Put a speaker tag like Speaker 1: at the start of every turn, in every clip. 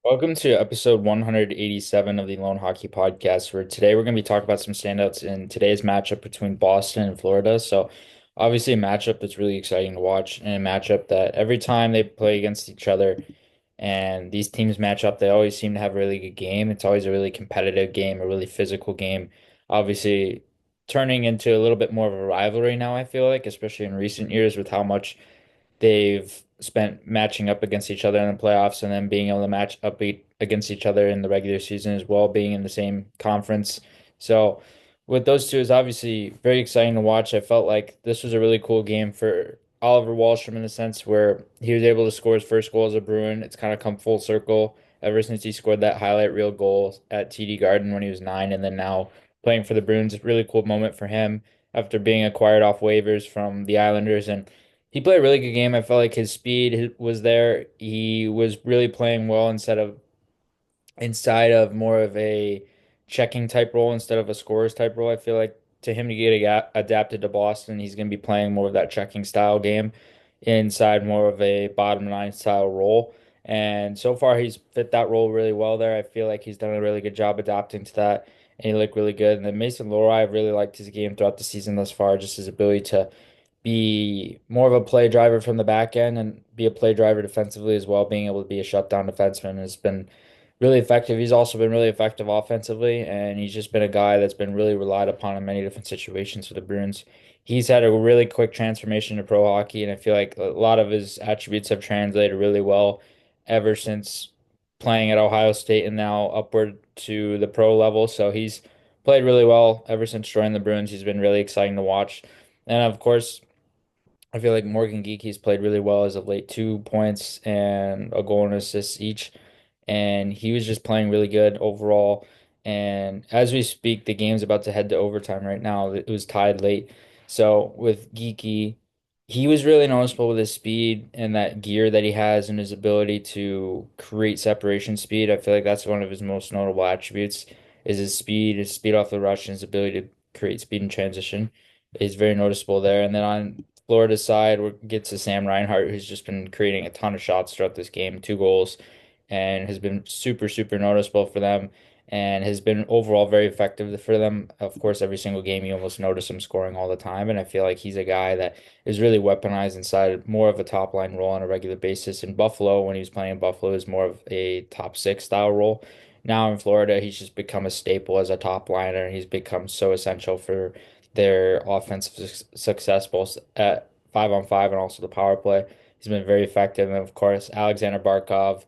Speaker 1: Welcome to episode 187 of the Lone Hockey Podcast, where today we're going to be talking about some standouts in today's matchup between Boston and Florida. So, obviously, a matchup that's really exciting to watch, and a matchup that every time they play against each other and these teams match up, they always seem to have a really good game. It's always a really competitive game, a really physical game. Obviously, turning into a little bit more of a rivalry now, I feel like, especially in recent years with how much they've spent matching up against each other in the playoffs and then being able to match up against each other in the regular season as well, being in the same conference. So with those two is obviously very exciting to watch. I felt like this was a really cool game for Oliver Wahlstrom in the sense where he was able to score his first goal as a Bruin. It's kind of come full circle ever since he scored that highlight reel goal at TD Garden when he was 9 and then now playing for the Bruins. A really cool moment for him after being acquired off waivers from the Islanders, and he played a really good game. I felt like his speed was there. He was really playing well inside of more of a checking type role instead of a scorer's type role. I feel like to him to get adapted to Boston, he's going to be playing more of that checking style game inside more of a bottom line style role. And so far, he's fit that role really well there. I feel like he's done a really good job adapting to that, and he looked really good. And then Mason Lohrei, I've really liked his game throughout the season thus far, just his ability to be more of a play driver from the back end and be a play driver defensively as well. Being able to be a shutdown defenseman has been really effective. He's also been really effective offensively, and he's just been a guy that's been really relied upon in many different situations for the Bruins. He's had a really quick transformation to pro hockey, and I feel like a lot of his attributes have translated really well ever since playing at Ohio State and now upward to the pro level. So he's played really well ever since joining the Bruins. He's been really exciting to watch. And of course, I feel like Morgan Geekie's played really well as of late, 2 points and a goal and assist each. And he was just playing really good overall. And as we speak, the game's about to head to overtime right now. It was tied late. So with Geekie, he was really noticeable with his speed and that gear that he has and his ability to create separation speed. I feel like that's one of his most notable attributes is his speed off the rush, and his ability to create speed in transition is very noticeable there. And then on Florida's side, we get to Sam Reinhart, who's just been creating a ton of shots throughout this game, 2 goals, and has been super, super noticeable for them and has been overall very effective for them. Of course, every single game you almost notice him scoring all the time, and I feel like he's a guy that is really weaponized inside more of a top line role on a regular basis. In Buffalo, when he was playing in Buffalo, is more of a top six style role. Now in Florida, he's just become a staple as a top liner, and he's become so essential for their offensive success both at 5-on-5 and also the power play. He's been very effective. And of course, Alexander Barkov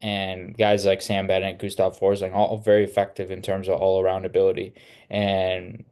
Speaker 1: and guys like Sam Bennett, Gustav Forsling, all very effective in terms of all around ability. And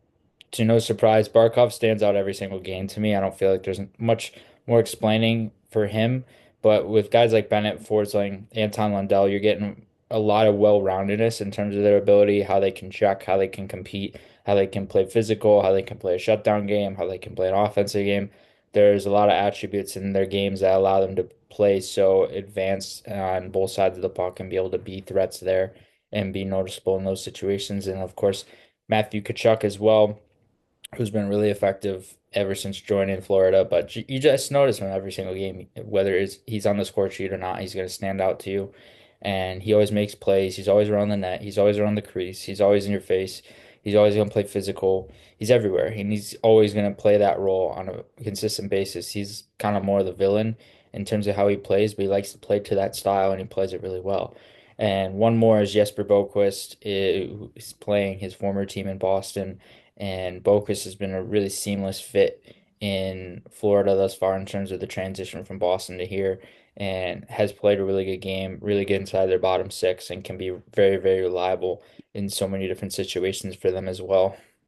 Speaker 1: to no surprise, Barkov stands out every single game to me. I don't feel like there's much more explaining for him. But with guys like Bennett, Forsling, Anton Lundell, you're getting a lot of well-roundedness in terms of their ability, how they can check, how they can compete, how they can play physical, how they can play a shutdown game, how they can play an offensive game. There's a lot of attributes in their games that allow them to play so advanced on both sides of the puck and be able to be threats there and be noticeable in those situations. And of course, Matthew Tkachuk as well, who's been really effective ever since joining Florida. But you just notice him every single game, whether he's on the score sheet or not, he's going to stand out to you. And he always makes plays. He's always around the net. He's always around the crease. He's always in your face. He's always going to play physical. He's everywhere. And he's always going to play that role on a consistent basis. He's kind of more the villain in terms of how he plays, but he likes to play to that style and he plays it really well. And one more is Jesper Boquist, who is playing his former team in Boston, and Bokus has been a really seamless fit in Florida thus far in terms of the transition from Boston to here, and has played a really good game, really good inside their bottom six, and can be very, very reliable in so many different situations for them as well.